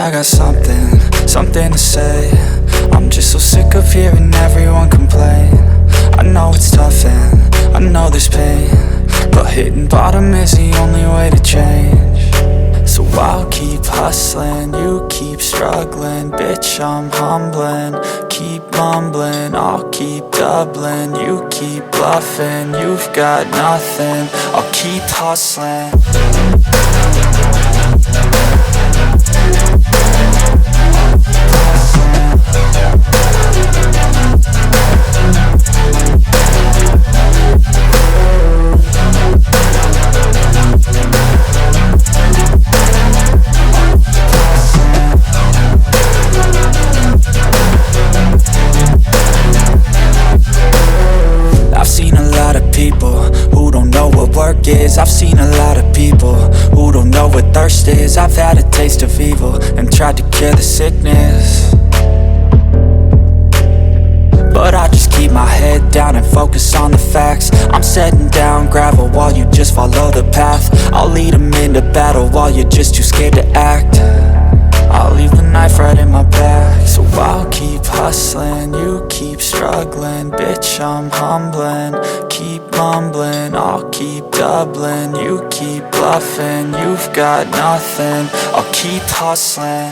I got something to say. I'm just so sick of hearing everyone complain. I know it's tough and I know there's pain, but hitting bottom is the only way to change. So I'll keep hustling, you keep struggling. Bitch, I'm humbling, keep mumbling. I'll keep doubling, you keep bluffing. You've got nothing, I'll keep hustling. I've seen a lot of people who don't know what work is. I've seen a lot of people who don't know what thirst is. I've had a taste of evil and tried to cure the sickness, but I just keep my head down and focus on the facts. I'm setting down gravel while you just follow the path. I'll lead them into battle while you're just too scared to act. I'll leave the knife right in my back. So I'll keep hustling, you keep struggling. Bitch, I'm humbling, keep mumbling. I'll keep doubling, you keep bluffing. You've got nothing, I'll keep hustling.